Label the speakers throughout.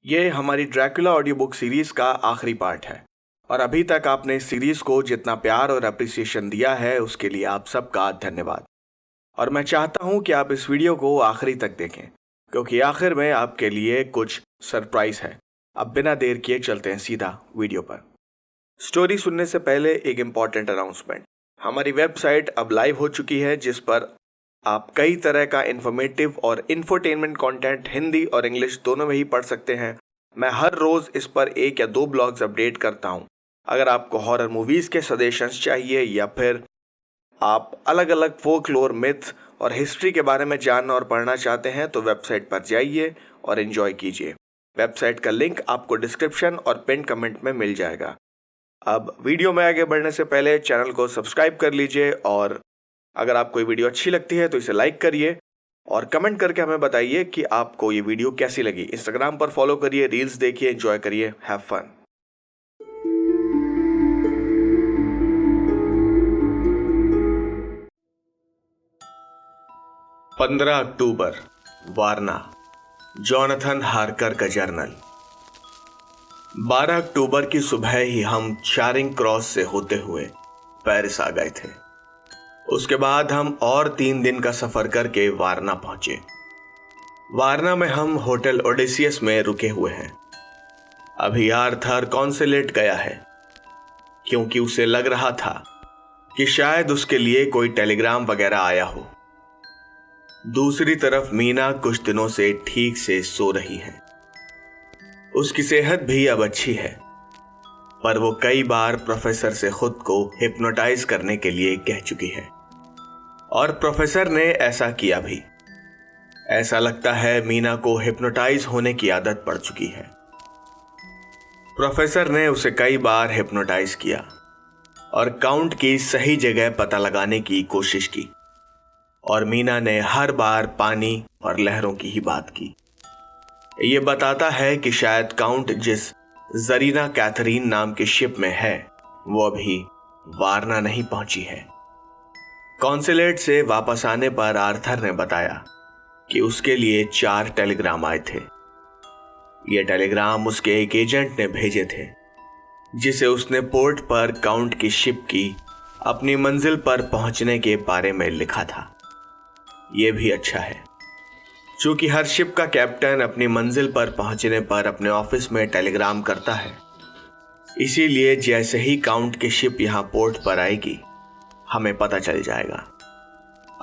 Speaker 1: ये हमारी Dracula audio book series का आखिरी पार्ट है और अभी तक आपने इस सीरीज को जितना प्यार और अप्रिसिएशन दिया है उसके लिए आप सबका धन्यवाद। और मैं चाहता हूं कि आप इस वीडियो को आखिरी तक देखें क्योंकि आखिर में आपके लिए कुछ सरप्राइज है। अब बिना देर किए चलते हैं सीधा वीडियो पर। स्टोरी सुनने से पहले एक इम्पॉर्टेंट अनाउंसमेंट। हमारी वेबसाइट अब लाइव हो चुकी है जिस पर आप कई तरह का इन्फॉर्मेटिव और इंफोटेनमेंट कंटेंट हिंदी और इंग्लिश दोनों में ही पढ़ सकते हैं। मैं हर रोज इस पर 1 या 2 ब्लॉग्स अपडेट करता हूं। अगर आपको हॉरर मूवीज के सजेशंस चाहिए या फिर आप अलग अलग फोकलोर, मिथ और हिस्ट्री के बारे में जानना और पढ़ना चाहते हैं तो वेबसाइट पर जाइए और एंजॉय कीजिए। वेबसाइट का लिंक आपको डिस्क्रिप्शन और पिन कमेंट में मिल जाएगा। अब वीडियो में आगे बढ़ने से पहले चैनल को सब्सक्राइब कर लीजिए और अगर आपको ये वीडियो अच्छी लगती है तो इसे लाइक करिए और कमेंट करके हमें बताइए कि आपको ये वीडियो कैसी लगी। इंस्टाग्राम पर फॉलो करिए, रील्स देखिए, एंजॉय करिए, have fun. 15 October, Varna, Jonathan Harker का जर्नल। 12 अक्टूबर की सुबह ही हम चारिंग क्रॉस से होते हुए पेरिस आ गए थे। उसके बाद हम और 3 दिन का सफर करके वारना पहुंचे। वारना में हम होटल ओडेसियस में रुके हुए हैं। अभी आर्थर कॉन्सुलेट गया है क्योंकि उसे लग रहा था कि शायद उसके लिए कोई टेलीग्राम वगैरह आया हो। दूसरी तरफ मीना कुछ दिनों से ठीक से सो रही है। उसकी सेहत भी अब अच्छी है, पर वो कई बार प्रोफेसर से खुद को हिप्नोटाइज करने के लिए कह चुकी है और प्रोफेसर ने ऐसा किया भी। ऐसा लगता है मीना को हिप्नोटाइज होने की आदत पड़ चुकी है। प्रोफेसर ने उसे कई बार हिप्नोटाइज किया और काउंट की सही जगह पता लगाने की कोशिश की और मीना ने हर बार पानी और लहरों की ही बात की। यह बताता है कि शायद काउंट जिस जरीना कैथरीन नाम की शिप में है वो अभी वारना नहीं पहुंची है। कॉन्सुलेट से वापस आने पर आर्थर ने बताया कि उसके लिए 4 टेलीग्राम आए थे। ये टेलीग्राम उसके एक एजेंट ने भेजे थे जिसे उसने पोर्ट पर काउंट की शिप की अपनी मंजिल पर पहुंचने के बारे में लिखा था। यह भी अच्छा है क्योंकि हर शिप का कैप्टन अपनी मंजिल पर पहुंचने पर अपने ऑफिस में टेलीग्राम करता है। इसीलिए जैसे ही काउंट की शिप यहां पोर्ट पर आएगी हमें पता चल जाएगा।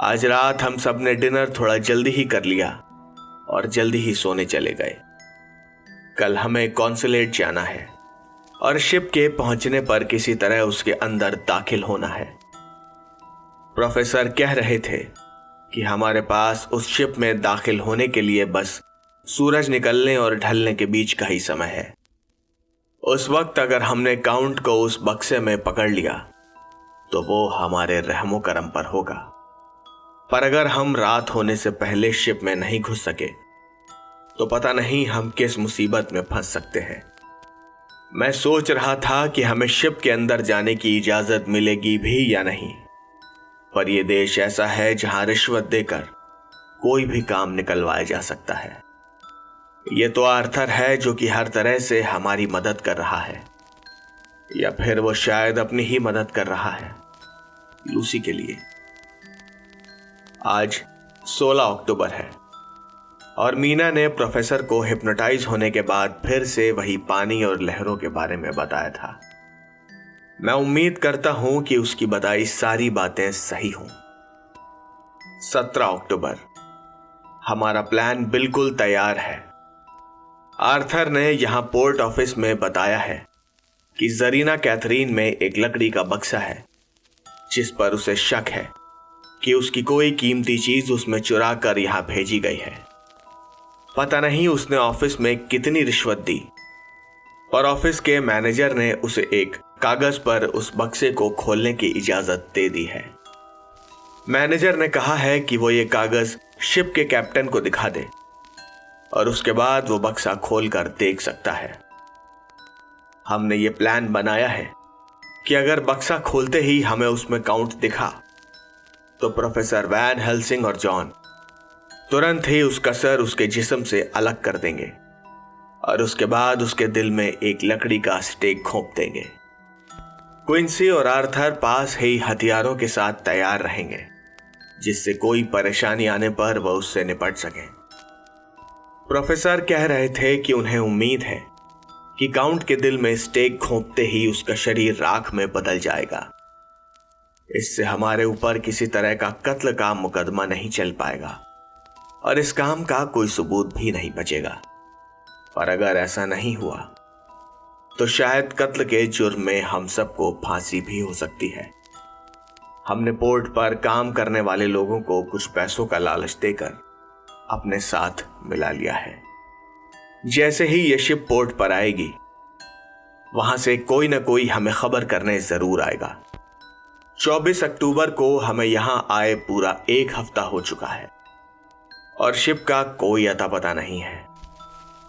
Speaker 1: आज रात हम सब ने डिनर थोड़ा जल्दी ही कर लिया और जल्दी ही सोने चले गए। कल हमें कॉन्सुलेट जाना है और शिप के पहुंचने पर किसी तरह उसके अंदर दाखिल होना है। प्रोफेसर कह रहे थे कि हमारे पास उस शिप में दाखिल होने के लिए बस सूरज निकलने और ढलने के बीच का ही समय है। उस वक्त अगर हमने काउंट को उस बक्से में पकड़ लिया तो वो हमारे रहमो करम पर होगा, पर अगर हम रात होने से पहले शिप में नहीं घुस सके तो पता नहीं हम किस मुसीबत में फंस सकते हैं। मैं सोच रहा था कि हमें शिप के अंदर जाने की इजाजत मिलेगी भी या नहीं, पर यह देश ऐसा है जहां रिश्वत देकर कोई भी काम निकलवाया जा सकता है। यह तो आर्थर है जो कि हर तरह से हमारी मदद कर रहा है, या फिर वो शायद अपनी ही मदद कर रहा है लूसी के लिए। आज 16 अक्टूबर है और मीना ने प्रोफेसर को हिप्नोटाइज होने के बाद फिर से वही पानी और लहरों के बारे में बताया था। मैं उम्मीद करता हूं कि उसकी बताई सारी बातें सही हों। 17 अक्टूबर, हमारा प्लान बिल्कुल तैयार है। आर्थर ने यहां पोर्ट ऑफिस में बताया है कि जरीना कैथरीन में एक लकड़ी का बक्सा है जिस पर उसे शक है कि उसकी कोई कीमती चीज उसमें चुरा कर यहां भेजी गई है। पता नहीं उसने ऑफिस में कितनी रिश्वत दी, और ऑफिस के मैनेजर ने उसे एक कागज पर उस बक्से को खोलने की इजाजत दे दी है। मैनेजर ने कहा है कि वो ये कागज शिप के कैप्टन को दिखा दे और उसके बाद वो बक्सा खोलकर देख सकता है। हमने ये प्लान बनाया है कि अगर बक्सा खोलते ही हमें उसमें काउंट दिखा तो प्रोफेसर वैन हेल्सिंग और जॉन तुरंत ही उसका सर उसके जिस्म से अलग कर देंगे और उसके बाद उसके दिल में एक लकड़ी का स्टेक घोंप देंगे। क्विंसी और आर्थर पास ही हथियारों के साथ तैयार रहेंगे, जिससे कोई परेशानी आने पर वह उससे निपट सके। प्रोफेसर कह रहे थे कि उन्हें उम्मीद है कि काउंट के दिल में स्टेक घोंपते ही उसका शरीर राख में बदल जाएगा। इससे हमारे ऊपर किसी तरह का कत्ल का मुकदमा नहीं चल पाएगा और इस काम का कोई सबूत भी नहीं बचेगा। पर अगर ऐसा नहीं हुआ तो शायद कत्ल के जुर्म में हम सबको फांसी भी हो सकती है। हमने पोर्ट पर काम करने वाले लोगों को कुछ पैसों का लालच देकर अपने साथ मिला लिया है। जैसे ही ये शिप पोर्ट पर आएगी, वहां से कोई ना कोई हमें खबर करने जरूर आएगा। 24 अक्टूबर को हमें यहां आए पूरा 1 हफ्ता हो चुका है और शिप का कोई अता पता नहीं है।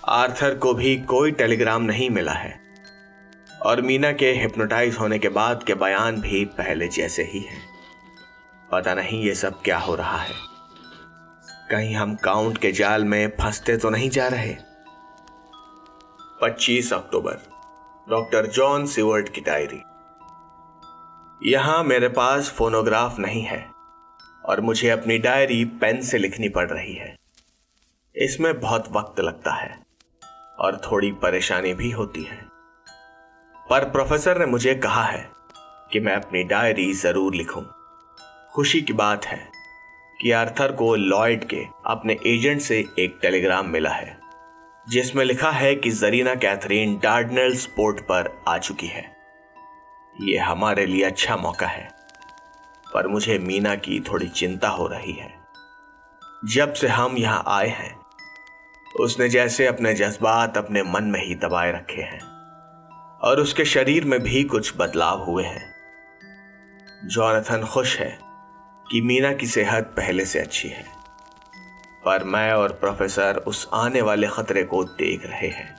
Speaker 1: आर्थर को भी कोई टेलीग्राम नहीं मिला है और मीना के हिप्नोटाइज होने के बाद के बयान भी पहले जैसे ही हैं। पता नहीं ये सब क्या हो रहा है। कहीं हम काउंट के जाल में फंसते तो नहीं जा रहे। 25 अक्टूबर, डॉक्टर जॉन सीवर्ट की डायरी। यहां मेरे पास फोनोग्राफ नहीं है और मुझे अपनी डायरी पेन से लिखनी पड़ रही है। इसमें बहुत वक्त लगता है और थोड़ी परेशानी भी होती है, पर प्रोफेसर ने मुझे कहा है कि मैं अपनी डायरी जरूर लिखूं। खुशी की बात है कि आर्थर को लॉयड के अपने एजेंट से एक टेलीग्राम मिला है, जिसमें लिखा है कि जरीना कैथरीन डार्डनेल्स पोर्ट पर आ चुकी है। ये हमारे लिए अच्छा मौका है, पर मुझे मीना की थोड़ी चिंता हो रही है। जब से हम यहाँ आए हैं, उसने जैसे अपने जज्बात अपने मन में ही दबाए रखे हैं और उसके शरीर में भी कुछ बदलाव हुए हैं। जॉनथन खुश है कि मीना की सेहत पहले से अच्छी है, पर मैं और प्रोफेसर उस आने वाले खतरे को देख रहे हैं।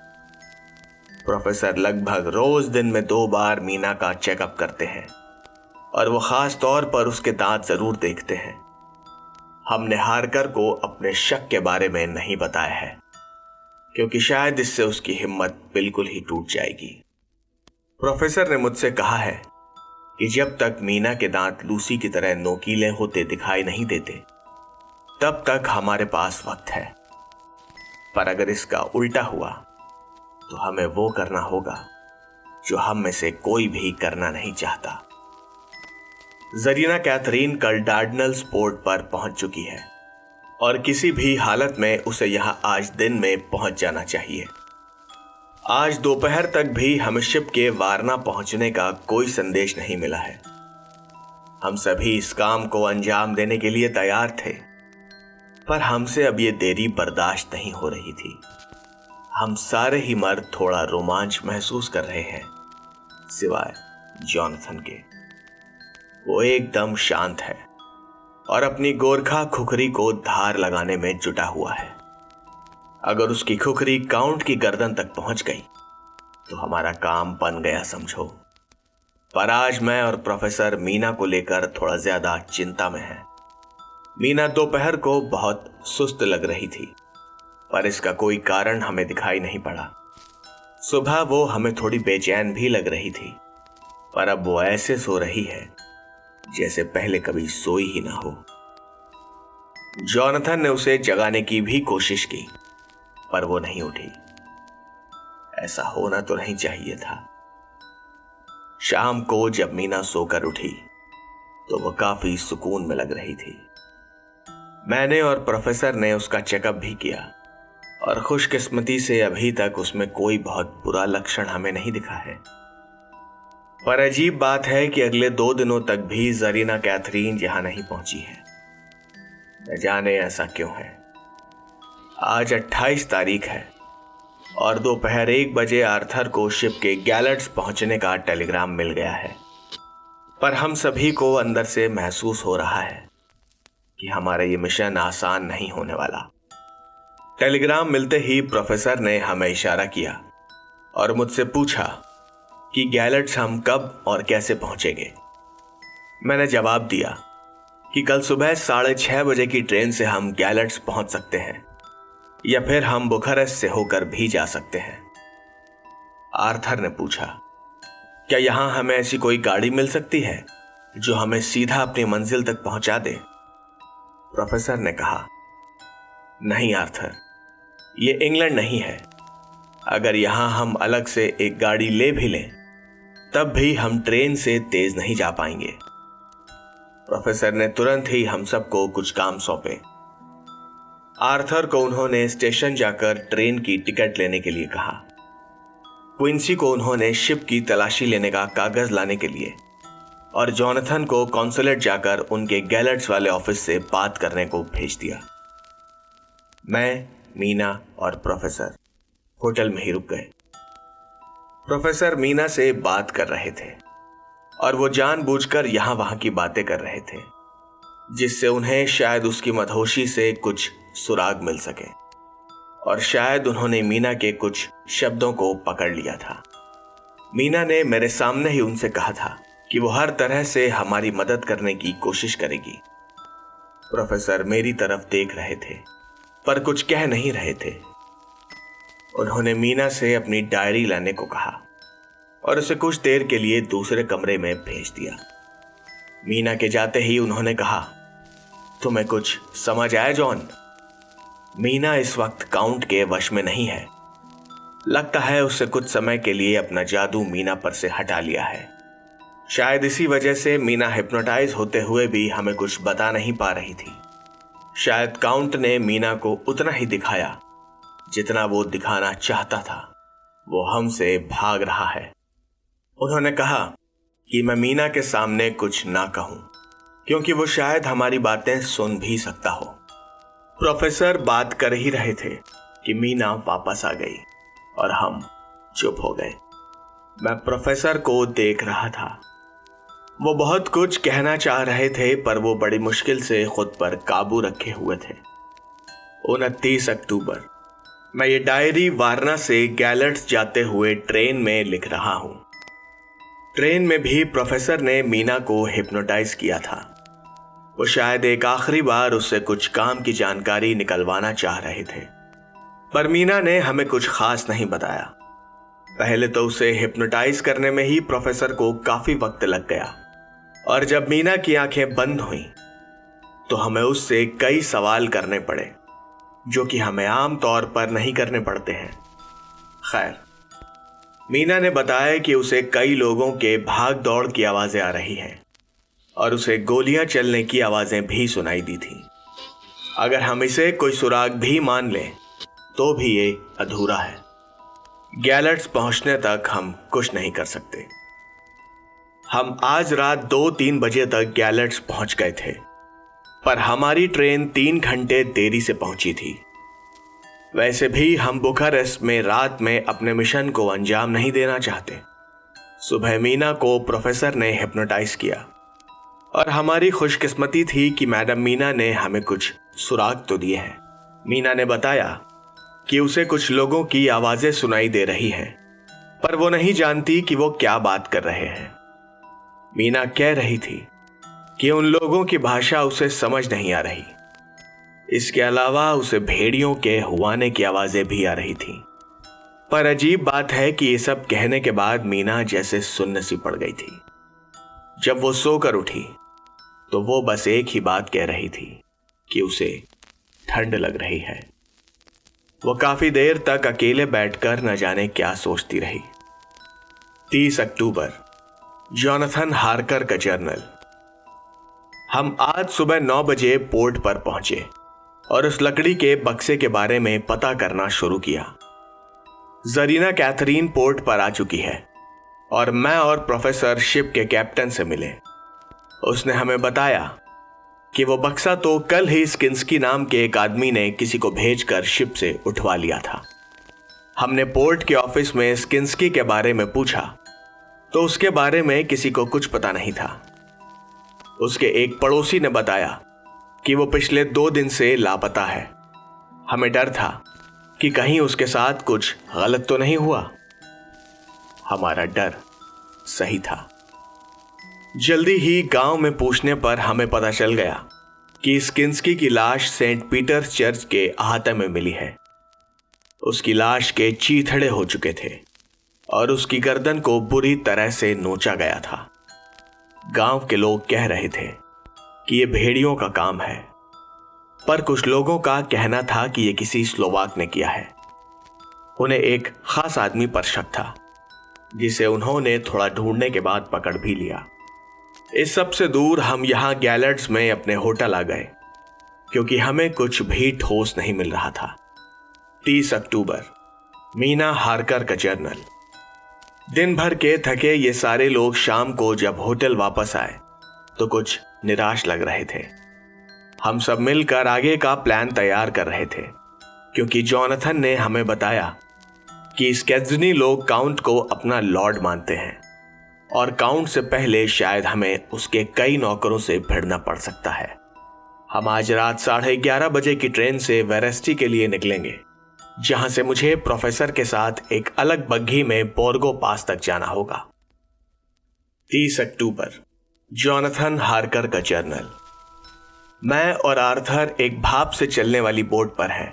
Speaker 1: प्रोफेसर लगभग रोज दिन में 2 बार मीना का चेकअप करते हैं और वो खास तौर पर उसके दांत जरूर देखते हैं। हमने हारकर को अपने शक के बारे में नहीं बताया है, क्योंकि शायद इससे उसकी हिम्मत बिल्कुल ही टूट जाएगी। प्रोफेसर ने मुझसे कहा है कि जब तक मीना के दांत लूसी की तरह नोकीले होते दिखाई नहीं देते, तब तक हमारे पास वक्त है। पर अगर इसका उल्टा हुआ तो हमें वो करना होगा जो हम में से कोई भी करना नहीं चाहता। जरीना कैथरीन कल डार्डनेल्स पोर्ट पर पहुंच चुकी है और किसी भी हालत में उसे यहां आज दिन में पहुंच जाना चाहिए। आज दोपहर तक भी हमें शिप के वारना पहुंचने का कोई संदेश नहीं मिला है। हम सभी इस काम को अंजाम देने के लिए तैयार थे, पर हमसे अब ये देरी बर्दाश्त नहीं हो रही थी। हम सारे ही मर्द थोड़ा रोमांच महसूस कर रहे हैं, सिवाय जॉनथन के। वो एकदम शांत है और अपनी गोरखा खुखरी को धार लगाने में जुटा हुआ है। अगर उसकी खुखरी काउंट की गर्दन तक पहुंच गई तो हमारा काम बन गया समझो। पर आज मैं और प्रोफेसर मीना को लेकर थोड़ा ज्यादा चिंता में हैं। मीना दोपहर को बहुत सुस्त लग रही थी, पर इसका कोई कारण हमें दिखाई नहीं पड़ा। सुबह वो हमें थोड़ी बेचैन भी लग रही थी, पर अब वो ऐसे सो रही है जैसे पहले कभी सोई ही ना हो। जॉनथन ने उसे जगाने की भी कोशिश की, पर वो नहीं उठी। ऐसा होना तो नहीं चाहिए था। शाम को जब मीना सोकर उठी तो वो काफी सुकून में लग रही थी। मैंने और प्रोफेसर ने उसका चेकअप भी किया और खुशकिस्मती से अभी तक उसमें कोई बहुत बुरा लक्षण हमें नहीं दिखा है। पर अजीब बात है कि अगले 2 दिनों तक भी जरीना कैथरीन यहां नहीं पहुंची है। न जाने ऐसा क्यों है। आज 28 तारीख है और दोपहर 1 बजे आर्थर को शिप के गैलेट्स पहुंचने का टेलीग्राम मिल गया है। पर हम सभी को अंदर से महसूस हो रहा है कि हमारा ये मिशन आसान नहीं होने वाला। टेलीग्राम मिलते ही प्रोफेसर ने हमें इशारा किया और मुझसे पूछा कि गैलेट्स हम कब और कैसे पहुंचेंगे। मैंने जवाब दिया कि कल सुबह 6:30 बजे की ट्रेन से हम गैलेट्स पहुंच सकते हैं या फिर हम बुखारेस्ट से होकर भी जा सकते हैं। आर्थर ने पूछा, क्या यहां हमें ऐसी कोई गाड़ी मिल सकती है जो हमें सीधा अपनी मंजिल तक पहुंचा दे? प्रोफेसर ने कहा, नहीं आर्थर, ये इंग्लैंड नहीं है। अगर यहां हम अलग से एक गाड़ी ले भी लें तब भी हम ट्रेन से तेज नहीं जा पाएंगे। प्रोफेसर ने तुरंत ही हम सबको कुछ काम सौंपे। आर्थर को उन्होंने स्टेशन जाकर ट्रेन की टिकट लेने के लिए कहा। क्विंसी को उन्होंने शिप की तलाशी लेने का कागज लाने के लिए और जॉनथन को कॉन्सुलेट जाकर उनके गैलेट्स वाले ऑफिस से बात करने को भेज दिया। मैं, मीना और प्रोफेसर होटल में ही रुक गए। प्रोफेसर मीना से बात कर रहे थे और वो जानबूझकर यहां वहां की बातें कर रहे थे जिससे उन्हें शायद उसकी मदहोशी से कुछ सुराग मिल सके, और शायद उन्होंने मीना के कुछ शब्दों को पकड़ लिया था। मीना ने मेरे सामने ही उनसे कहा था कि वो हर तरह से हमारी मदद करने की कोशिश करेगी। प्रोफेसर मेरी तरफ देख रहे थे पर कुछ कह नहीं रहे थे। उन्होंने मीना से अपनी डायरी लाने को कहा और उसे कुछ देर के लिए दूसरे कमरे में भेज दिया। मीना के जाते ही उन्होंने कहा, तुम्हें कुछ समझ आया जॉन? मीना इस वक्त काउंट के वश में नहीं है। लगता है उससे कुछ समय के लिए अपना जादू मीना पर से हटा लिया है। शायद इसी वजह से मीना हिप्नोटाइज होते हुए भी हमें कुछ बता नहीं पा रही थी। शायद काउंट ने मीना को उतना ही दिखाया जितना वो दिखाना चाहता था। वो हमसे भाग रहा है। उन्होंने कहा कि मैं मीना के सामने कुछ ना कहूं क्योंकि वो शायद हमारी बातें सुन भी सकता हो। प्रोफेसर बात कर ही रहे थे कि मीना वापस आ गई और हम चुप हो गए। मैं प्रोफेसर को देख रहा था। वो बहुत कुछ कहना चाह रहे थे पर वो बड़ी मुश्किल से खुद पर काबू रखे हुए थे। 29 अक्टूबर। मैं ये डायरी वारना से गैलेट्स जाते हुए ट्रेन में लिख रहा हूं। ट्रेन में भी प्रोफेसर ने मीना को हिप्नोटाइज किया था। वो शायद एक आखिरी बार उससे कुछ काम की जानकारी निकलवाना चाह रहे थे, पर मीना ने हमें कुछ खास नहीं बताया। पहले तो उसे हिप्नोटाइज करने में ही प्रोफेसर को काफी वक्त लग गया, और जब मीना की आंखें बंद हुईं तो हमें उससे कई सवाल करने पड़े जो कि हमें आम तौर पर नहीं करने पड़ते हैं। खैर, मीना ने बताया कि उसे कई लोगों के भाग दौड़ की आवाजें आ रही हैं और उसे गोलियां चलने की आवाजें भी सुनाई दी थी। अगर हम इसे कोई सुराग भी मान लें तो भी ये अधूरा है। गैलेट्स पहुंचने तक हम कुछ नहीं कर सकते। हम आज रात 2-3 बजे तक गैलेट्स पहुंच गए थे, पर हमारी ट्रेन 3 घंटे देरी से पहुंची थी। वैसे भी हम बुखारेस्ट में रात में अपने मिशन को अंजाम नहीं देना चाहते। सुबह मीना को प्रोफेसर ने हिप्नोटाइज किया और हमारी खुशकिस्मती थी कि मैडम मीना ने हमें कुछ सुराग तो दिए हैं। मीना ने बताया कि उसे कुछ लोगों की आवाजें सुनाई दे रही हैं, पर वो नहीं जानती कि वो क्या बात कर रहे हैं। मीना कह रही थी कि उन लोगों की भाषा उसे समझ नहीं आ रही। इसके अलावा उसे भेड़ियों के हुआने की आवाजें भी आ रही थी। पर अजीब बात है कि ये सब कहने के बाद मीना जैसे सुन्न सी पड़ गई थी। जब वो सोकर उठी तो वो बस एक ही बात कह रही थी कि उसे ठंड लग रही है। वो काफी देर तक अकेले बैठकर न जाने क्या सोचती रही। 30 अक्टूबर। जॉनथन हार्कर का जर्नल। हम आज सुबह 9 बजे पोर्ट पर पहुंचे और उस लकड़ी के बक्से के बारे में पता करना शुरू किया। जरीना कैथरीन पोर्ट पर आ चुकी है और मैं और प्रोफेसर शिप के कैप्टन से मिले। उसने हमें बताया कि वो बक्सा तो कल ही स्किंस्की नाम के एक आदमी ने किसी को भेजकर शिप से उठवा लिया था। हमने पोर्ट के ऑफिस में स्किंस्की के बारे में पूछा तो उसके बारे में किसी को कुछ पता नहीं था। उसके एक पड़ोसी ने बताया कि वो पिछले 2 दिन से लापता है। हमें डर था कि कहीं उसके साथ कुछ गलत तो नहीं हुआ। हमारा डर सही था। जल्दी ही गांव में पूछने पर हमें पता चल गया कि स्किंस्की की लाश सेंट पीटर्स चर्च के अहाते में मिली है। उसकी लाश के चीथड़े हो चुके थे और उसकी गर्दन को बुरी तरह से नोचा गया था। गांव के लोग कह रहे थे कि ये भेड़ियों का काम है, पर कुछ लोगों का कहना था कि ये किसी स्लोवाक ने किया है। उन्हें एक खास आदमी पर शक था, जिसे उन्होंने थोड़ा ढूंढने के बाद पकड़ भी लिया। इस सब से दूर हम यहाँ गैलर्ड्स में अपने होटल आ गए, क्योंकि हमें कुछ भी ठोस नहीं मिल रहा था। 30 अक्टूबर, मीना हारकर का जर्नल। दिन भर के थके ये सारे लोग शाम को जब होटल वापस आए तो कुछ निराश लग रहे थे। हम सब मिलकर आगे का प्लान तैयार कर रहे थे, क्योंकि जॉनथन ने हमें बताया कि स्केड्सनी लोग काउंट को अपना लॉर्ड मानते हैं और काउंट से पहले शायद हमें उसके कई नौकरों से भिड़ना पड़ सकता है। हम आज रात 11:30 बजे की ट्रेन से वेरेस्टी के लिए निकलेंगे, जहां से मुझे प्रोफेसर के साथ एक अलग बग्घी में बोर्गो पास तक जाना होगा। 30 अक्टूबर, जॉनथन हारकर का जर्नल। मैं और आर्थर एक भाप से चलने वाली बोट पर हैं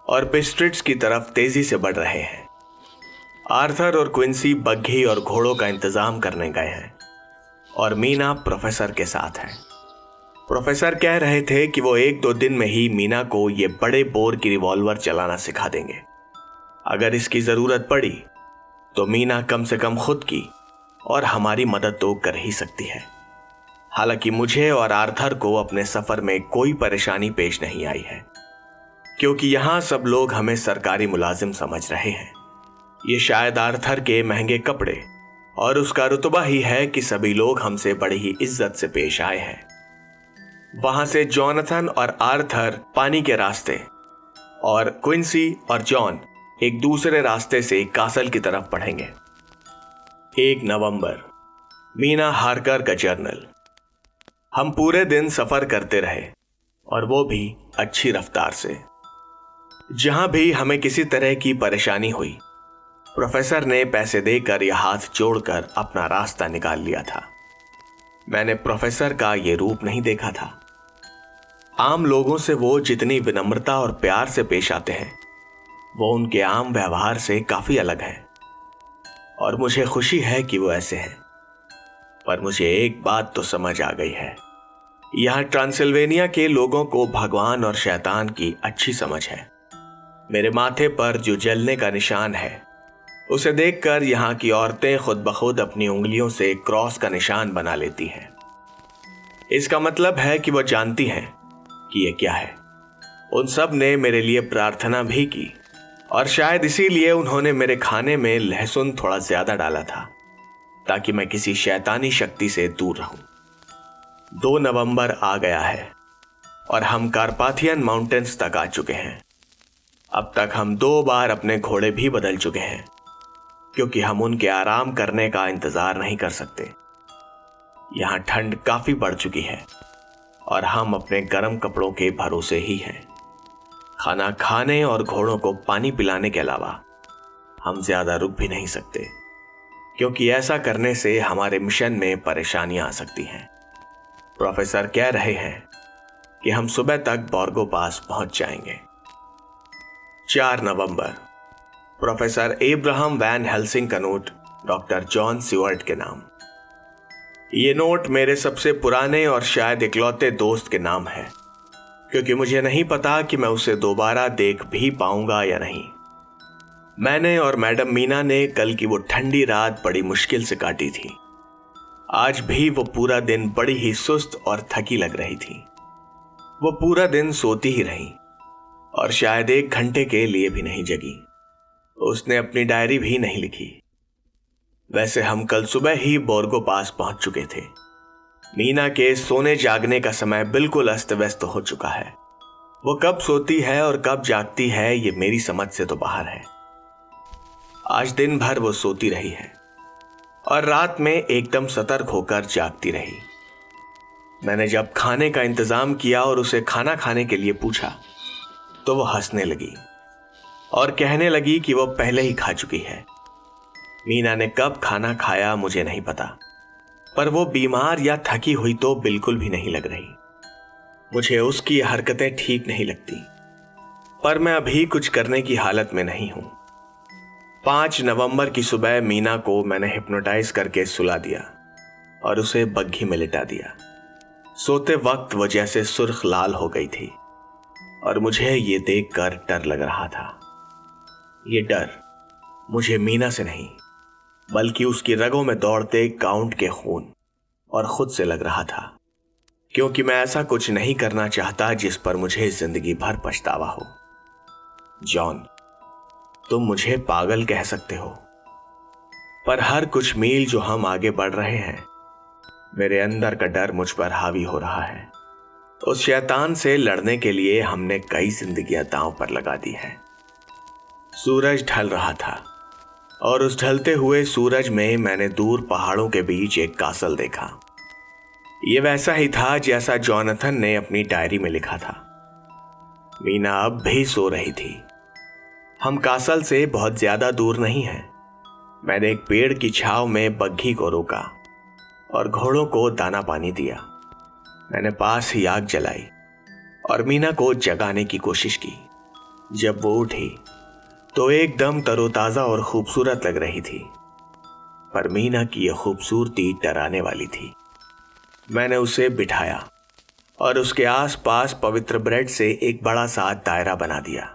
Speaker 1: और बिस्ट्रिट्स की तरफ तेजी से बढ़ रहे हैं। आर्थर और क्विंसी बग्घी और घोड़ों का इंतजाम करने गए हैं और मीना प्रोफेसर के साथ है। प्रोफेसर कह रहे थे कि वो 1-2 दिन में ही मीना को ये बड़े बोर की रिवॉल्वर चलाना सिखा देंगे। अगर इसकी जरूरत पड़ी तो मीना कम से कम खुद की और हमारी मदद तो कर ही सकती है। हालांकि मुझे और आर्थर को अपने सफर में कोई परेशानी पेश नहीं आई है, क्योंकि यहां सब लोग हमें सरकारी मुलाजिम समझ रहे हैं। ये शायद आर्थर के महंगे कपड़े और उसका रुतबा ही है कि सभी लोग हमसे बड़ी ही इज्जत से पेश आए हैं। वहां से जॉनथन और आर्थर पानी के रास्ते और क्विंसी और जॉन एक दूसरे रास्ते से कासल की तरफ बढ़ेंगे। 1 नवंबर, मीना हारकर का जर्नल। हम पूरे दिन सफर करते रहे और वो भी अच्छी रफ्तार से। जहां भी हमें किसी तरह की परेशानी हुई, प्रोफेसर ने पैसे देकर या हाथ जोड़कर अपना रास्ता निकाल लिया था। मैंने प्रोफेसर का ये रूप नहीं देखा था। आम लोगों से वो जितनी विनम्रता और प्यार से पेश आते हैं, वो उनके आम व्यवहार से काफी अलग है और मुझे खुशी है कि वो ऐसे हैं। पर मुझे एक बात तो समझ आ गई है, यहाँ ट्रांसिल्वेनिया के लोगों को भगवान और शैतान की अच्छी समझ है। मेरे माथे पर जो जलने का निशान है, उसे देखकर यहाँ की औरतें खुद ब खुद अपनी उंगलियों से क्रॉस का निशान बना लेती हैं। इसका मतलब है कि वो जानती हैं कि ये क्या है। उन सब ने मेरे लिए प्रार्थना भी की और शायद इसीलिए उन्होंने मेरे खाने में लहसुन थोड़ा ज्यादा डाला था, ताकि मैं किसी शैतानी शक्ति से दूर रहूं। 2 नवंबर आ गया है और हम कारपाथियन माउंटेन्स तक आ चुके हैं। अब तक हम 2 बार अपने घोड़े भी बदल चुके हैं, क्योंकि हम उनके आराम करने का इंतजार नहीं कर सकते। यहाँ ठंड काफी बढ़ चुकी है और हम अपने गर्म कपड़ों के भरोसे ही हैं। खाना खाने और घोड़ों को पानी पिलाने के अलावा हम ज्यादा रुक भी नहीं सकते, क्योंकि ऐसा करने से हमारे मिशन में परेशानियां आ सकती हैं। प्रोफेसर कह रहे हैं कि हम सुबह तक बोर्गो पास पहुंच जाएंगे। 4 नवंबर, प्रोफेसर एब्राहम वैन हेल्सिंग का नोट डॉक्टर जॉन स्यूअर्ट के नाम। ये नोट मेरे सबसे पुराने और शायद इकलौते दोस्त के नाम है, क्योंकि मुझे नहीं पता कि मैं उसे दोबारा देख भी पाऊंगा या नहीं। मैंने और मैडम मीना ने कल की वो ठंडी रात बड़ी मुश्किल से काटी थी। आज भी वो पूरा दिन बड़ी ही सुस्त और थकी लग रही थी। वो पूरा दिन सोती ही रही और शायद 1 घंटे के लिए भी नहीं जगी। उसने अपनी डायरी भी नहीं लिखी। वैसे हम कल सुबह ही बोर्गो पास पहुंच चुके थे। मीना के सोने जागने का समय बिल्कुल अस्त व्यस्त हो चुका है। वो कब सोती है और कब जागती है, ये मेरी समझ से तो बाहर है। आज दिन भर वो सोती रही है और रात में एकदम सतर्क होकर जागती रही। मैंने जब खाने का इंतजाम किया और उसे खाना खाने के लिए पूछा, तो वो हंसने लगी और कहने लगी कि वो पहले ही खा चुकी है। मीना ने कब खाना खाया मुझे नहीं पता, पर वो बीमार या थकी हुई तो बिल्कुल भी नहीं लग रही। मुझे उसकी हरकतें ठीक नहीं लगती पर मैं अभी कुछ करने की हालत में नहीं हूं। 5 नवंबर की सुबह मीना को मैंने हिप्नोटाइज करके सुला दिया और उसे बग्घी में लिटा दिया। सोते वक्त वो जैसे सुर्ख लाल हो गई थी और मुझे ये देखकर डर लग रहा था। ये डर मुझे मीना से नहीं बल्कि उसकी रगों में दौड़ते काउंट के खून और खुद से लग रहा था, क्योंकि मैं ऐसा कुछ नहीं करना चाहता जिस पर मुझे जिंदगी भर पछतावा हो। जॉन, तुम मुझे पागल कह सकते हो, पर हर कुछ मील जो हम आगे बढ़ रहे हैं, मेरे अंदर का डर मुझ पर हावी हो रहा है। उस शैतान से लड़ने के लिए हमने कई जिंदगियां दांव पर लगा दी है। सूरज ढल रहा था और उस ढलते हुए सूरज में मैंने दूर पहाड़ों के बीच एक कासल देखा। ये वैसा ही था जैसा जॉनथन ने अपनी डायरी में लिखा था। मीना अब भी सो रही थी। हम कासल से बहुत ज्यादा दूर नहीं हैं। मैंने एक पेड़ की छांव में बग्घी को रोका और घोड़ों को दाना पानी दिया। मैंने पास ही आग जलाई और मीना को जगाने की कोशिश की। जब वो उठी तो एकदम तरोताजा और खूबसूरत लग रही थी, पर मीना की यह खूबसूरती डराने वाली थी। मैंने उसे बिठाया और उसके आसपास पवित्र ब्रेड से एक बड़ा सा दायरा बना दिया।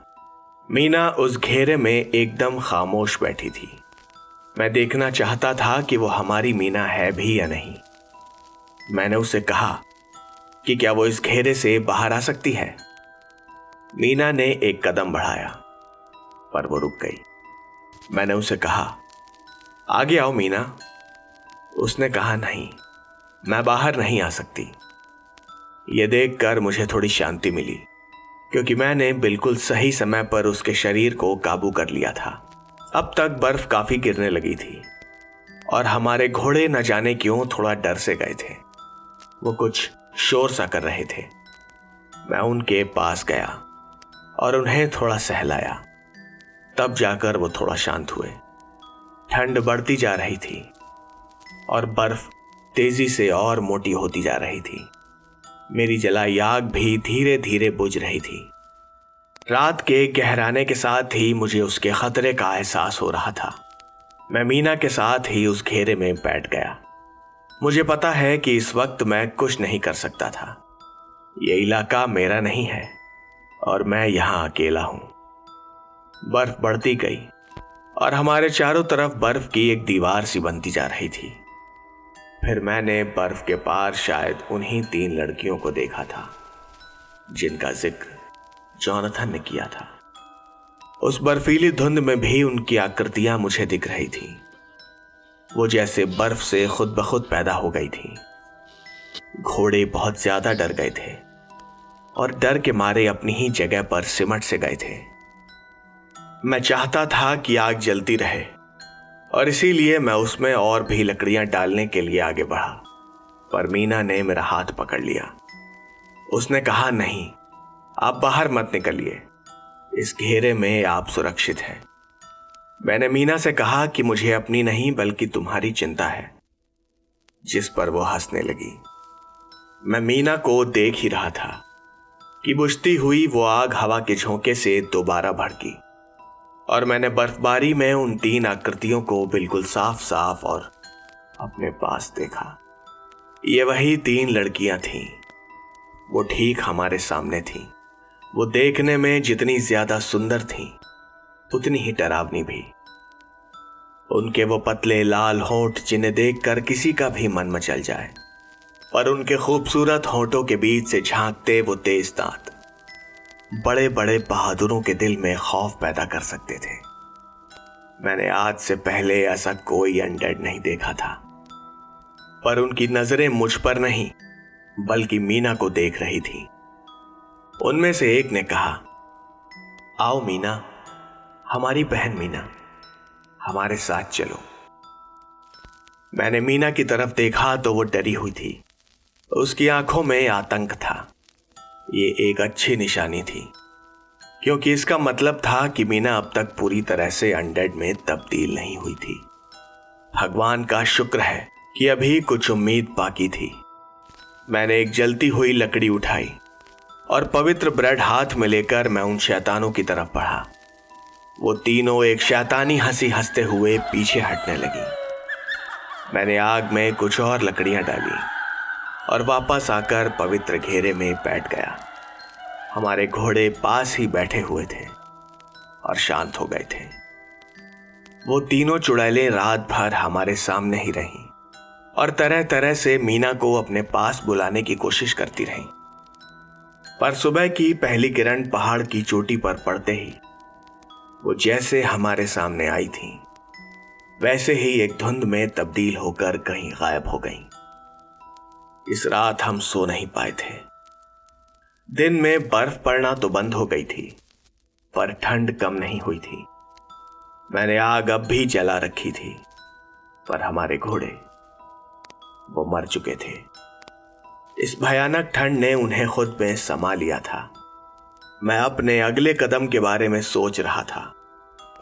Speaker 1: मीना उस घेरे में एकदम खामोश बैठी थी। मैं देखना चाहता था कि वो हमारी मीना है भी या नहीं। मैंने उसे कहा कि क्या वो इस घेरे से बाहर आ सकती है। मीना ने एक कदम बढ़ाया, पर वो रुक गई। मैंने उसे कहा, आगे आओ मीना। उसने कहा, नहीं, मैं बाहर नहीं आ सकती। ये देखकर मुझे थोड़ी शांति मिली, क्योंकि मैंने बिल्कुल सही समय पर उसके शरीर को काबू कर लिया था। अब तक बर्फ काफी गिरने लगी थी और हमारे घोड़े न जाने क्यों थोड़ा डर से गए थे। वो कुछ शोर सा कर रहे थे। मैं उनके पास गया और उन्हें थोड़ा सहलाया। तब जाकर वो थोड़ा शांत हुए। ठंड बढ़ती जा रही थी और बर्फ तेजी से और मोटी होती जा रही थी। मेरी जलाई आग भी धीरे धीरे बुझ रही थी। रात के गहराने के साथ ही मुझे उसके खतरे का एहसास हो रहा था। मैं मीना के साथ ही उस घेरे में बैठ गया। मुझे पता है कि इस वक्त मैं कुछ नहीं कर सकता था। ये इलाका मेरा नहीं है और मैं यहां अकेला हूं। बर्फ बढ़ती गई और हमारे चारों तरफ बर्फ की एक दीवार सी बनती जा रही थी। फिर मैंने बर्फ के पार शायद उन्हीं 3 लड़कियों को देखा था जिनका जिक्र जॉनथन ने किया था। उस बर्फीली धुंध में भी उनकी आकृतियां मुझे दिख रही थी। वो जैसे बर्फ से खुद ब खुद पैदा हो गई थी। घोड़े बहुत ज्यादा डर गए थे और डर के मारे अपनी ही जगह पर सिमट से गए थे। मैं चाहता था कि आग जलती रहे और इसीलिए मैं उसमें और भी लकड़ियां डालने के लिए आगे बढ़ा, पर मीना ने मेरा हाथ पकड़ लिया। उसने कहा, नहीं, आप बाहर मत निकलिए, इस घेरे में आप सुरक्षित हैं। मैंने मीना से कहा कि मुझे अपनी नहीं बल्कि तुम्हारी चिंता है, जिस पर वो हंसने लगी। मैं मीना को देख ही रहा था कि बुझती हुई वो आग हवा के झोंके से दोबारा भड़की और मैंने बर्फबारी में उन 3 आकृतियों को बिल्कुल साफ साफ और अपने पास देखा। ये वही 3 लड़कियां थीं। वो ठीक हमारे सामने थीं। वो देखने में जितनी ज्यादा सुंदर थीं, उतनी ही डरावनी भी। उनके वो पतले लाल होंठ जिन्हें देखकर किसी का भी मन मचल जाए, पर उनके खूबसूरत होंठों के बीच से झांकते वो तेज दांत बड़े बड़े बहादुरों के दिल में खौफ पैदा कर सकते थे। मैंने आज से पहले ऐसा कोई अनडेड नहीं देखा था, पर उनकी नजरें मुझ पर नहीं बल्कि मीना को देख रही थी। उनमें से एक ने कहा, आओ मीना, हमारी बहन मीना, हमारे साथ चलो। मैंने मीना की तरफ देखा तो वो डरी हुई थी। उसकी आंखों में आतंक था। ये एक अच्छी निशानी थी, क्योंकि इसका मतलब था कि मीना अब तक पूरी तरह से अनडेड में तब्दील नहीं हुई थी। भगवान का शुक्र है कि अभी कुछ उम्मीद बाकी थी। मैंने एक जलती हुई लकड़ी उठाई और पवित्र ब्रेड हाथ में लेकर मैं उन शैतानों की तरफ बढ़ा। वो तीनों एक शैतानी हंसी हंसते हुए पीछे हटने लगी। मैंने आग में कुछ और लकड़ियां डाली और वापस आकर पवित्र घेरे में बैठ गया। हमारे घोड़े पास ही बैठे हुए थे और शांत हो गए थे। वो तीनों चुड़ैलें रात भर हमारे सामने ही रहीं और तरह तरह से मीना को अपने पास बुलाने की कोशिश करती रहीं। पर सुबह की पहली किरण पहाड़ की चोटी पर पड़ते ही वो जैसे हमारे सामने आई थी, वैसे ही एक धुंध में तब्दील होकर कहीं गायब हो गईं। इस रात हम सो नहीं पाए थे। दिन में बर्फ पड़ना तो बंद हो गई थी, पर ठंड कम नहीं हुई थी। मैंने आग अब भी जला रखी थी, पर हमारे घोड़े वो मर चुके थे। इस भयानक ठंड ने उन्हें खुद में समा लिया था। मैं अपने अगले कदम के बारे में सोच रहा था,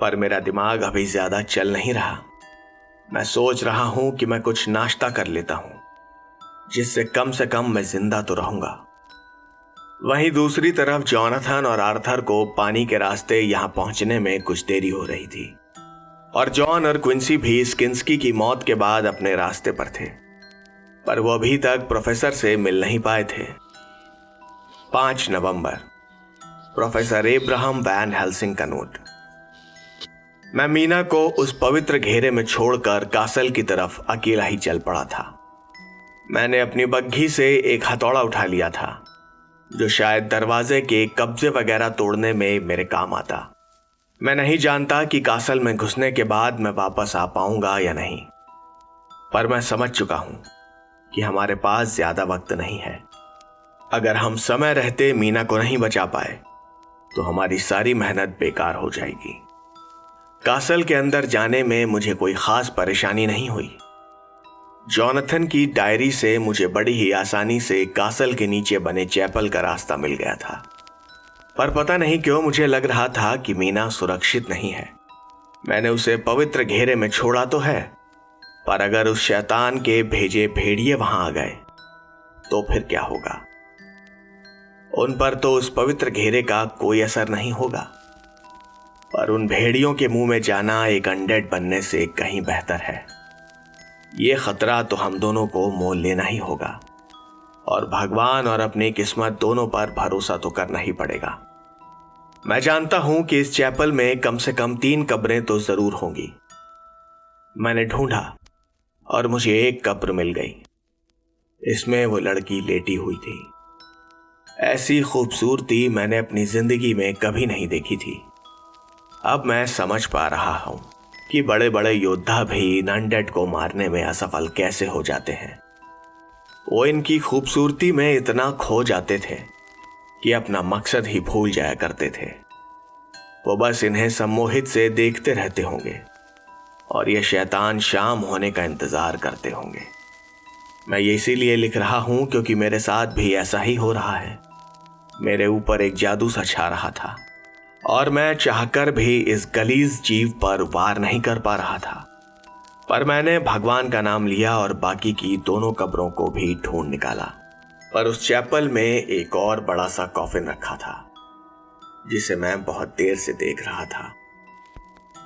Speaker 1: पर मेरा दिमाग अभी ज्यादा चल नहीं रहा। मैं सोच रहा हूं कि मैं कुछ नाश्ता कर लेता हूं, जिससे कम से कम मैं जिंदा तो रहूंगा। वहीं दूसरी तरफ जॉनथन और आर्थर को पानी के रास्ते यहां पहुंचने में कुछ देरी हो रही थी, और जॉन और क्विंसी भी स्किंस्की की मौत के बाद अपने रास्ते पर थे, पर वो अभी तक प्रोफेसर से मिल नहीं पाए थे। 5 नवंबर, प्रोफेसर एब्राहम वैन हेल्सिंग का नोट। मैं मीना को उस पवित्र घेरे में छोड़कर कासल की तरफ अकेला ही चल पड़ा था। मैंने अपनी बग्घी से एक हथौड़ा उठा लिया था, जो शायद दरवाजे के कब्जे वगैरह तोड़ने में मेरे काम आता। मैं नहीं जानता कि कासल में घुसने के बाद मैं वापस आ पाऊंगा या नहीं, पर मैं समझ चुका हूं कि हमारे पास ज्यादा वक्त नहीं है। अगर हम समय रहते मीना को नहीं बचा पाए तो हमारी सारी मेहनत बेकार हो जाएगी। कासल के अंदर जाने में मुझे कोई खास परेशानी नहीं हुई। जॉनथन की डायरी से मुझे बड़ी ही आसानी से कासल के नीचे बने चैपल का रास्ता मिल गया था, पर पता नहीं क्यों मुझे लग रहा था कि मीना सुरक्षित नहीं है। मैंने उसे पवित्र घेरे में छोड़ा तो है, पर अगर उस शैतान के भेजे भेड़िए वहां आ गए तो फिर क्या होगा? उन पर तो उस पवित्र घेरे का कोई असर नहीं होगा, पर उन भेड़ियों के मुंह में जाना एक अनडेड बनने से कहीं बेहतर है। ये खतरा तो हम दोनों को मोल लेना ही होगा, और भगवान और अपनी किस्मत दोनों पर भरोसा तो करना ही पड़ेगा। मैं जानता हूं कि इस चैपल में कम से कम 3 कब्रें तो जरूर होंगी। मैंने ढूंढा और मुझे एक कब्र मिल गई। इसमें वो लड़की लेटी हुई थी। ऐसी खूबसूरती मैंने अपनी जिंदगी में कभी नहीं देखी थी। अब मैं समझ पा रहा हूं कि बड़े बड़े योद्धा भी अनडेड को मारने में असफल कैसे हो जाते हैं। वो इनकी खूबसूरती में इतना खो जाते थे कि अपना मकसद ही भूल जाया करते थे। वो बस इन्हें सम्मोहित से देखते रहते होंगे और ये शैतान शाम होने का इंतजार करते होंगे। मैं ये इसीलिए लिख रहा हूं क्योंकि मेरे साथ भी ऐसा ही हो रहा है। मेरे ऊपर एक जादू सा छा रहा था और मैं चाहकर भी इस गलीज जीव पर वार नहीं कर पा रहा था। पर मैंने भगवान का नाम लिया और बाकी की दोनों कब्रों को भी ढूंढ निकाला। पर उस चैपल में एक और बड़ा सा कॉफिन रखा था, जिसे मैं बहुत देर से देख रहा था।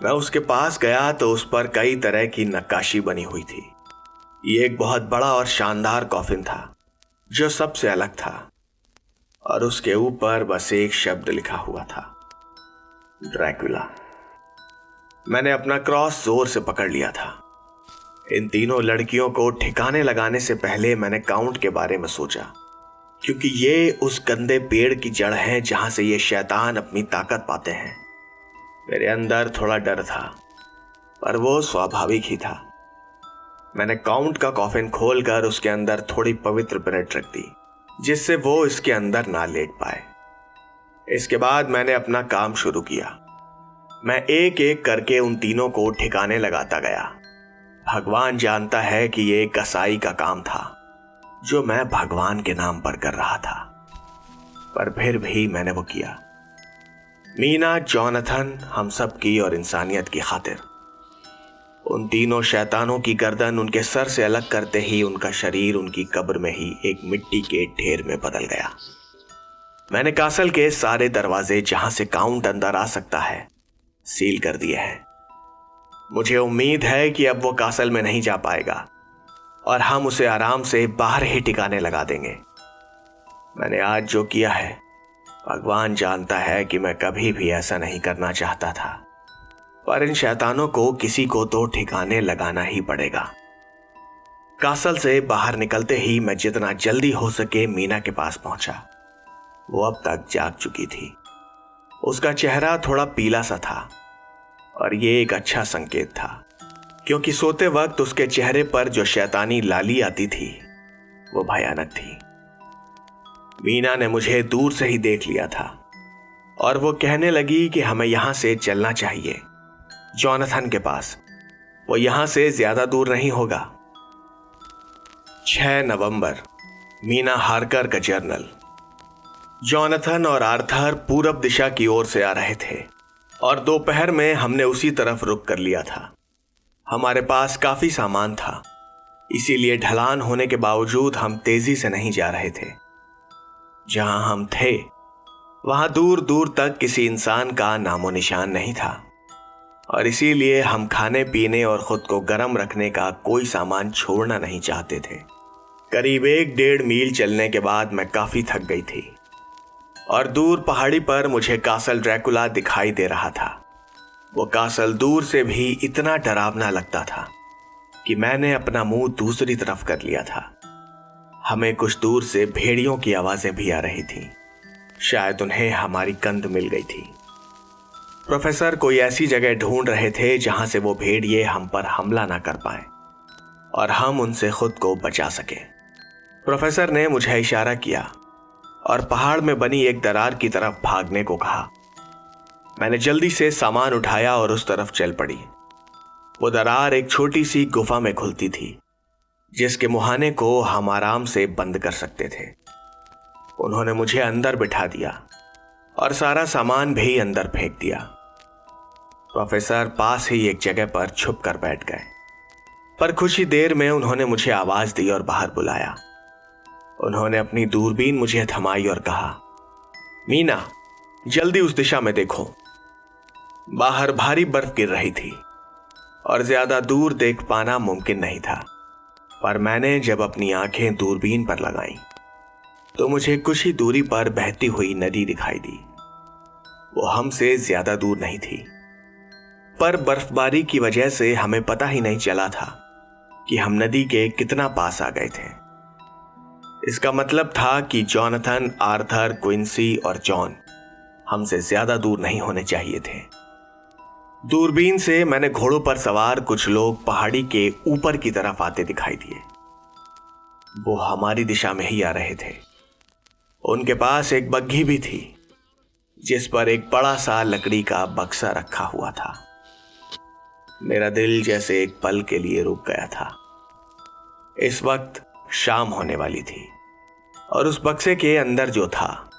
Speaker 1: मैं उसके पास गया तो उस पर कई तरह की नक्काशी बनी हुई थी। ये एक बहुत बड़ा और शानदार कॉफिन था जो सबसे अलग था, और उसके ऊपर बस एक शब्द लिखा हुआ था, ड्रैकुला। मैंने अपना क्रॉस जोर से पकड़ लिया था। इन तीनों लड़कियों को ठिकाने लगाने से पहले मैंने काउंट के बारे में सोचा, क्योंकि ये उस गंदे पेड़ की जड़ है जहां से ये शैतान अपनी ताकत पाते हैं। मेरे अंदर थोड़ा डर था, पर वो स्वाभाविक ही था। मैंने काउंट का कॉफिन खोलकर उसके अंदर थोड़ी पवित्र ब्रेड रख दी, जिससे वो इसके अंदर ना लेट पाए। इसके बाद मैंने अपना काम शुरू किया। मैं एक एक करके उन तीनों को ठिकाने लगाता गया। भगवान जानता है कि ये एक कसाई का काम था जो मैं भगवान के नाम पर कर रहा था, पर फिर भी मैंने वो किया। मीना, जॉनथन, हम सब की और इंसानियत की खातिर। उन तीनों शैतानों की गर्दन उनके सर से अलग करते ही उनका शरीर उनकी कब्र में ही एक मिट्टी के ढेर में बदल गया। मैंने कासल के सारे दरवाजे जहां से काउंट अंदर आ सकता है सील कर दिए हैं। मुझे उम्मीद है कि अब वो कासल में नहीं जा पाएगा और हम उसे आराम से बाहर ही टिकाने लगा देंगे। मैंने आज जो किया है, भगवान जानता है कि मैं कभी भी ऐसा नहीं करना चाहता था, पर इन शैतानों को किसी को तो ठिकाने लगाना ही पड़ेगा। कासल से बाहर निकलते ही मैं जितना जल्दी हो सके मीना के पास पहुंचा। वो अब तक जाग चुकी थी। उसका चेहरा थोड़ा पीला सा था और ये एक अच्छा संकेत था, क्योंकि सोते वक्त उसके चेहरे पर जो शैतानी लाली आती थी वो भयानक थी। मीना ने मुझे दूर से ही देख लिया था और वो कहने लगी कि हमें यहां से चलना चाहिए, जॉनथन के पास। वो यहां से ज्यादा दूर नहीं होगा। 6 नवंबर, मीना हार्कर का जर्नल। जॉनथन और आर्थर पूरब दिशा की ओर से आ रहे थे और दोपहर में हमने उसी तरफ रुक कर लिया था। हमारे पास काफी सामान था, इसीलिए ढलान होने के बावजूद हम तेजी से नहीं जा रहे थे। जहां हम थे वहां दूर दूर तक किसी इंसान का नामो निशान नहीं था और इसीलिए हम खाने पीने और खुद को गर्म रखने का कोई सामान छोड़ना नहीं चाहते थे। करीब 1-1.5 मील चलने के बाद मैं काफी थक गई थी और दूर पहाड़ी पर मुझे कासल ड्रैकुला दिखाई दे रहा था। वो कासल दूर से भी इतना डरावना लगता था कि मैंने अपना मुंह दूसरी तरफ कर लिया था। हमें कुछ दूर से भेड़ियों की आवाजें भी आ रही थीं। शायद उन्हें हमारी गंध मिल गई थी। प्रोफेसर कोई ऐसी जगह ढूंढ रहे थे जहां से वो भेड़िए हम पर हमला ना कर पाए और हम उनसे खुद को बचा सके। प्रोफेसर ने मुझे इशारा किया और पहाड़ में बनी एक दरार की तरफ भागने को कहा। मैंने जल्दी से सामान उठाया और उस तरफ चल पड़ी। वो दरार एक छोटी सी गुफा में खुलती थी, जिसके मुहाने को हम आराम से बंद कर सकते थे। उन्होंने मुझे अंदर बिठा दिया और सारा सामान भी अंदर फेंक दिया। प्रोफेसर पास ही एक जगह पर छुप कर बैठ गए, पर कुछ ही देर में उन्होंने मुझे आवाज दी और बाहर बुलाया। उन्होंने अपनी दूरबीन मुझे थमाई और कहा, मीना, जल्दी उस दिशा में देखो। बाहर भारी बर्फ गिर रही थी और ज्यादा दूर देख पाना मुमकिन नहीं था, पर मैंने जब अपनी आंखें दूरबीन पर लगाईं तो मुझे कुछ ही दूरी पर बहती हुई नदी दिखाई दी। वो हमसे ज्यादा दूर नहीं थी, पर बर्फबारी की वजह से हमें पता ही नहीं चला था कि हम नदी के कितना पास आ गए थे। इसका मतलब था कि जॉनथन, आर्थर, क्विंसी और जॉन हमसे ज्यादा दूर नहीं होने चाहिए थे। दूरबीन से मैंने घोड़ों पर सवार कुछ लोग पहाड़ी के ऊपर की तरफ आते दिखाई दिए। वो हमारी दिशा में ही आ रहे थे। उनके पास एक बग्घी भी थी, जिस पर एक बड़ा सा लकड़ी का बक्सा रखा हुआ था। मेरा दिल जैसे एक पल के लिए रुक गया था। इस वक्त शाम होने वाली थी और उस बक्से के अंदर जो था,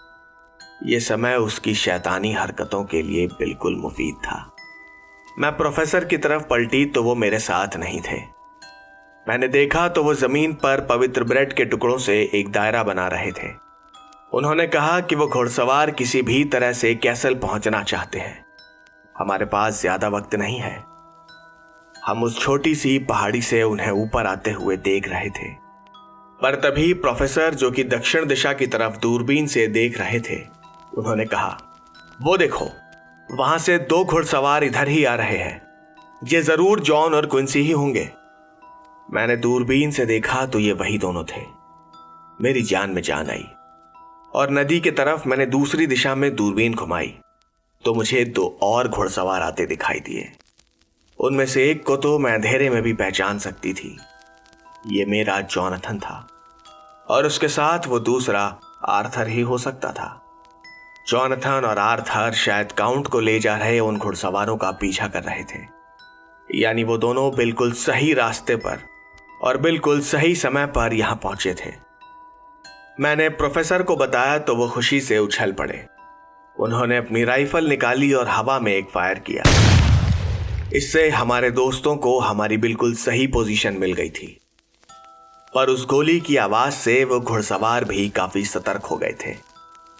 Speaker 1: यह समय उसकी शैतानी हरकतों के लिए बिल्कुल मुफीद था। मैं प्रोफेसर की तरफ पलटी तो वो मेरे साथ नहीं थे। मैंने देखा तो वो जमीन पर पवित्र ब्रेड के टुकड़ों से एक दायरा बना रहे थे। उन्होंने कहा कि वो घुड़सवार किसी भी तरह से कैसल पहुंचना चाहते हैं। हमारे पास ज्यादा वक्त नहीं है। हम उस छोटी सी पहाड़ी से उन्हें ऊपर आते हुए देख रहे थे, पर तभी प्रोफेसर, जो कि दक्षिण दिशा की तरफ दूरबीन से देख रहे थे, उन्होंने कहा, वो देखो, वहां से 2 घुड़सवार इधर ही आ रहे हैं। ये जरूर जॉन और क्विंसी ही होंगे। मैंने दूरबीन से देखा तो ये वही दोनों थे। मेरी जान में जान आई और नदी की तरफ मैंने दूसरी दिशा में दूरबीन घुमाई तो मुझे 2 और घुड़सवार आते दिखाई दिए। उनमें से एक को तो मैं अंधेरे में भी पहचान सकती थी। ये मेरा जॉनथन था और उसके साथ वो दूसरा आर्थर ही हो सकता था। जॉनथन और आर्थर शायद काउंट को ले जा रहे उन घुड़सवारों का पीछा कर रहे थे। यानी वो दोनों बिल्कुल सही रास्ते पर और बिल्कुल सही समय पर यहां पहुंचे थे। मैंने प्रोफेसर को बताया तो वो खुशी से उछल पड़े। उन्होंने अपनी राइफल निकाली और हवा में एक फायर किया। इससे हमारे दोस्तों को हमारी बिल्कुल सही पोजीशन मिल गई थी, पर उस गोली की आवाज से वो घुड़सवार भी काफी सतर्क हो गए थे।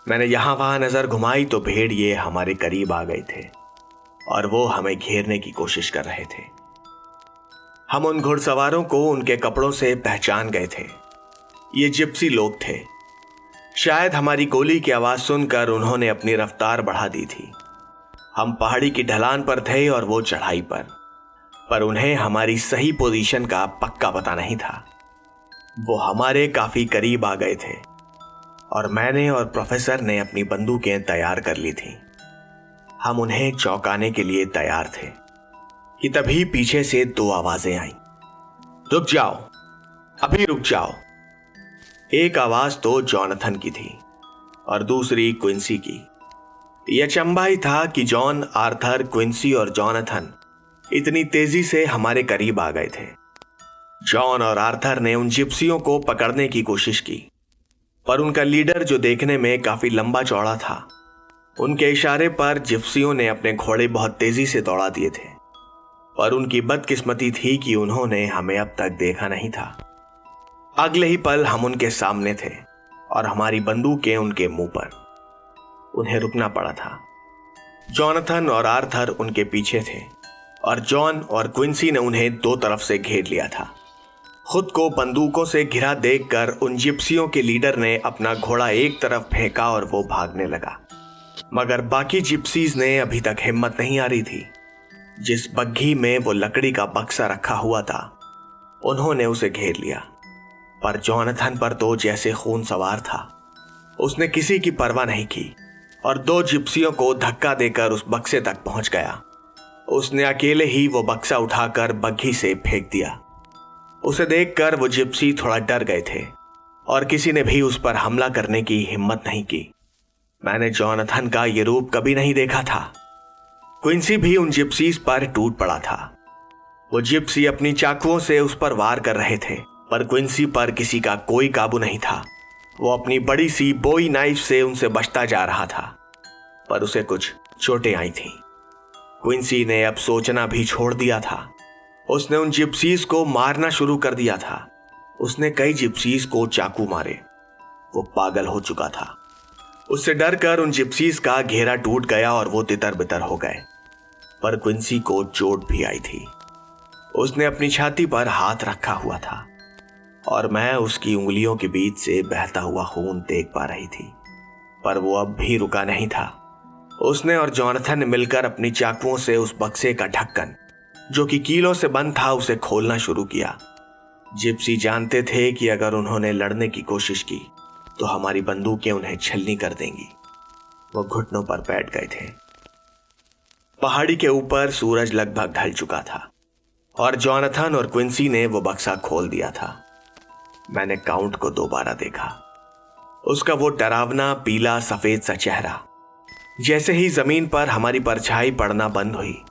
Speaker 1: मैंने यहां वहां नजर घुमाई तो भेड़िए हमारे करीब आ गए थे और वो हमें घेरने की कोशिश कर रहे थे। हम उन घुड़सवारों को उनके कपड़ों से पहचान गए थे। ये जिप्सी लोग थे। शायद हमारी गोली की आवाज सुनकर उन्होंने अपनी रफ्तार बढ़ा दी थी। हम पहाड़ी की ढलान पर थे और वो चढ़ाई पर उन्हें हमारी सही पोजीशन का पक्का पता नहीं था। वो हमारे काफी करीब आ गए थे और मैंने और प्रोफेसर ने अपनी बंदूकें तैयार कर ली थी। हम उन्हें चौंकाने के लिए तैयार थे कि तभी पीछे से दो आवाजें आईं। रुक जाओ, अभी रुक जाओ। एक आवाज तो जॉनथन की थी और दूसरी क्विंसी की। यह अचंभा ही था कि जॉन, आर्थर, क्विंसी और जॉनथन इतनी तेजी से हमारे करीब आ गए थे। जॉन और आर्थर ने उन जिप्सियों को पकड़ने की कोशिश की, पर उनका लीडर, जो देखने में काफी लंबा चौड़ा था, उनके इशारे पर जिप्सियों ने अपने घोड़े बहुत तेजी से दौड़ा दिए थे। पर उनकी बदकिस्मती थी कि उन्होंने हमें अब तक देखा नहीं था। अगले ही पल हम उनके सामने थे और हमारी बंदूकें उनके मुंह पर। उन्हें रुकना पड़ा था। जॉनथन और आर्थर उनके पीछे थे और जॉन और क्विंसी ने उन्हें दो तरफ से घेर लिया था। खुद को बंदूकों से घिरा देखकर उन जिप्सियों के लीडर ने अपना घोड़ा एक तरफ फेंका और वो भागने लगा। मगर बाकी जिप्सीज ने अभी तक हिम्मत नहीं हारी थी। जिस बग्घी में वो लकड़ी का बक्सा रखा हुआ था, उन्होंने उसे घेर लिया। पर जॉनथन पर तो जैसे खून सवार था। उसने किसी की परवाह नहीं की और दो जिप्सियों को धक्का देकर उस बक्से तक पहुंच गया। उसने अकेले ही वो बक्सा उठाकर बग्घी से फेंक दिया। उसे देखकर वो जिप्सी थोड़ा डर गए थे और किसी ने भी उस पर हमला करने की हिम्मत नहीं की। मैंने जॉनथन का ये रूप कभी नहीं देखा था। क्विंसी भी उन जिप्सीज पर टूट पड़ा था। वो जिप्सी अपनी चाकुओं से उस पर वार कर रहे थे, पर क्विंसी पर किसी का कोई काबू नहीं था। वो अपनी बड़ी सी बोई नाइफ से उनसे बचता जा रहा था, पर उसे कुछ चोटें आई थीं। क्विंसी ने अब सोचना भी छोड़ दिया था। उसने उन जिप्सीज को मारना शुरू कर दिया था। उसने कई जिप्सीज को चाकू मारे। वो पागल हो चुका था। उससे डरकर उन जिप्सीज का घेरा टूट गया और वो तितर बितर हो गए। पर क्विंसी को चोट भी आई थी। उसने अपनी छाती पर हाथ रखा हुआ था और मैं उसकी उंगलियों के बीच से बहता हुआ खून देख पा रही थी। पर वो अब भी रुका नहीं था। उसने और जॉनथन ने मिलकर अपनी चाकुओं से उस बक्से का ढक्कन, जो कि कीलों से बंद था, उसे खोलना शुरू किया। जिप्सी जानते थे कि अगर उन्होंने लड़ने की कोशिश की तो हमारी बंदूकें उन्हें छलनी कर देंगी। वो घुटनों पर बैठ गए थे। पहाड़ी के ऊपर सूरज लगभग ढल चुका था और जॉनथन और क्विंसी ने वो बक्सा खोल दिया था। मैंने काउंट को दोबारा देखा। उसका वो डरावना पीला सफेद सा चेहरा। जैसे ही जमीन पर हमारी परछाई पड़ना बंद हुई,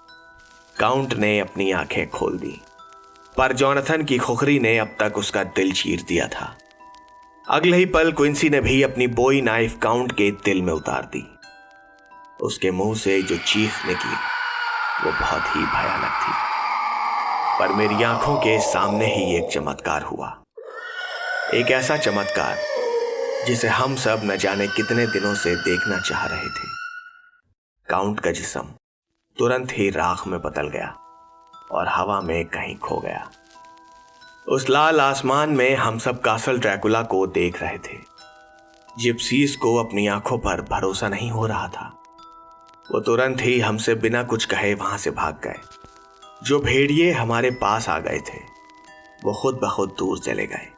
Speaker 1: काउंट ने अपनी आंखें खोल दी, पर जॉनथन की खुखरी ने अब तक उसका दिल चीर दिया था। अगले ही पल क्विंसी ने भी अपनी बोई नाइफ काउंट के दिल में उतार दी। उसके मुंह से जो चीख निकली वो बहुत ही भयानक थी। पर मेरी आंखों के सामने ही एक चमत्कार हुआ। एक ऐसा चमत्कार जिसे हम सब न जाने कितने दिनों से देखना चाह रहे थे। काउंट का जिस्म तुरंत ही राख में बदल गया और हवा में कहीं खो गया। उस लाल आसमान में हम सब कासल ड्रैकुला को देख रहे थे। जिप्सीज को अपनी आंखों पर भरोसा नहीं हो रहा था। वो तुरंत ही हमसे बिना कुछ कहे वहां से भाग गए। जो भेड़िए हमारे पास आ गए थे वो खुद ब खुद दूर चले गए।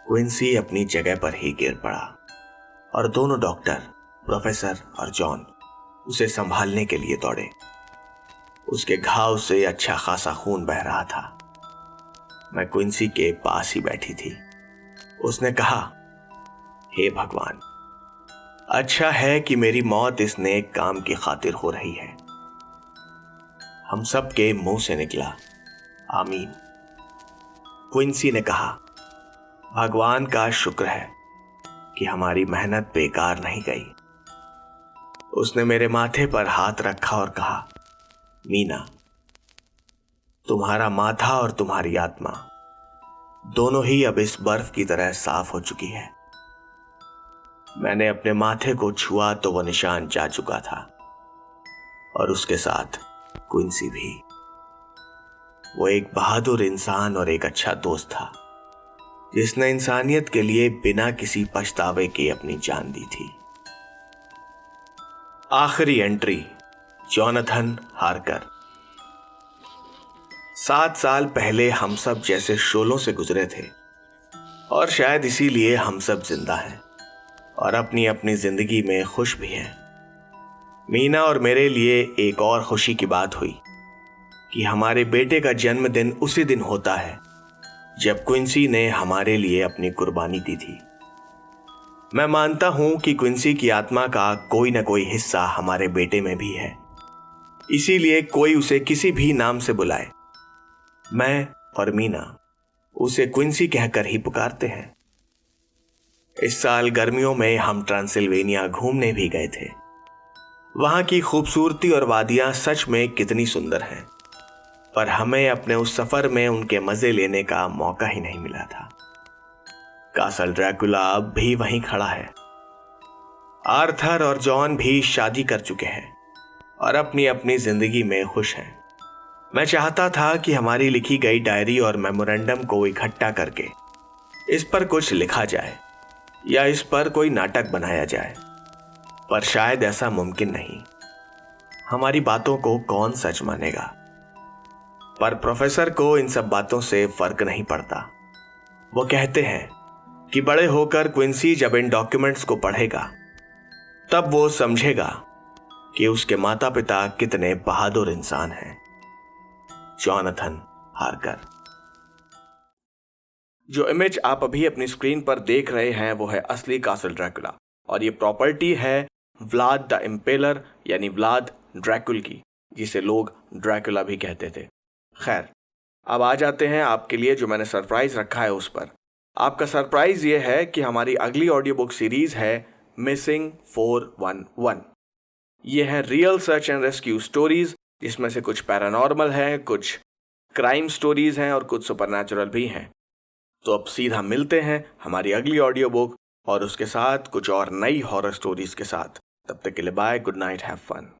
Speaker 1: क्विंसी अपनी जगह पर ही गिर पड़ा और दोनों डॉक्टर, प्रोफेसर और जॉन उसे संभालने के लिए दौड़े। उसके घाव से अच्छा खासा खून बह रहा था। मैं क्विंसी के पास ही बैठी थी। उसने कहा, हे भगवान, अच्छा है कि मेरी मौत इस नेक काम की खातिर हो रही है। हम सब के मुंह से निकला, आमीन। क्विंसी ने कहा, भगवान का शुक्र है कि हमारी मेहनत बेकार नहीं गई। उसने मेरे माथे पर हाथ रखा और कहा, मीना, तुम्हारा माथा और तुम्हारी आत्मा दोनों ही अब इस बर्फ की तरह साफ हो चुकी है। मैंने अपने माथे को छुआ तो वो निशान जा चुका था, और उसके साथ क्विंसी भी। वो एक बहादुर इंसान और एक अच्छा दोस्त था, जिसने इंसानियत के लिए बिना किसी पछतावे के अपनी जान दी थी। आखिरी एंट्री, जोनाथन हार्कर। 7 साल पहले हम सब जैसे शोलों से गुजरे थे, और शायद इसीलिए हम सब जिंदा हैं और अपनी अपनी जिंदगी में खुश भी हैं। मीना और मेरे लिए एक और खुशी की बात हुई कि हमारे बेटे का जन्मदिन उसी दिन होता है जब क्विंसी ने हमारे लिए अपनी कुर्बानी दी थी। मैं मानता हूं कि क्विंसी की आत्मा का कोई ना कोई हिस्सा हमारे बेटे में भी है, इसीलिए कोई उसे किसी भी नाम से बुलाए, मैं और मीना उसे क्विंसी कहकर ही पुकारते हैं। इस साल गर्मियों में हम ट्रांसिल्वेनिया घूमने भी गए थे। वहां की खूबसूरती और वादियां सच में कितनी सुंदर हैं, पर हमें अपने उस सफर में उनके मजे लेने का मौका ही नहीं मिला था। कासल ड्रैकुला अब भी वहीं खड़ा है। आर्थर और जॉन भी शादी कर चुके हैं और अपनी अपनी जिंदगी में खुश हैं। मैं चाहता था कि हमारी लिखी गई डायरी और मेमोरेंडम को इकट्ठा करके इस पर कुछ लिखा जाए या इस पर कोई नाटक बनाया जाए, पर शायद ऐसा मुमकिन नहीं। हमारी बातों को कौन सच मानेगा? पर प्रोफेसर को इन सब बातों से फर्क नहीं पड़ता। वो कहते हैं कि बड़े होकर क्विंसी जब इन डॉक्यूमेंट्स को पढ़ेगा तब वो समझेगा कि उसके माता पिता कितने बहादुर इंसान हैं। Jonathan Harker. जो इमेज आप अभी अपनी स्क्रीन पर देख रहे हैं वो है असली कासल ड्रैकुला, और ये प्रॉपर्टी है व्लाद द इम्पेलर यानी व्लाद ड्रैकुल की, जिसे लोग ड्रैकुला भी कहते थे। खैर, अब आ जाते हैं आपके लिए जो मैंने सरप्राइज रखा है उस पर। आपका सरप्राइज ये है कि हमारी अगली ऑडियो बुक सीरीज है मिसिंग 411। ये है real search and rescue stories, जिसमें से कुछ पैरानॉर्मल है, कुछ क्राइम स्टोरीज हैं और कुछ सुपरनैचुरल भी हैं। तो अब सीधा मिलते हैं हमारी अगली ऑडियो बुक और उसके साथ कुछ और नई हॉरर स्टोरीज के साथ। तब तक के लिए bye, good night, have fun.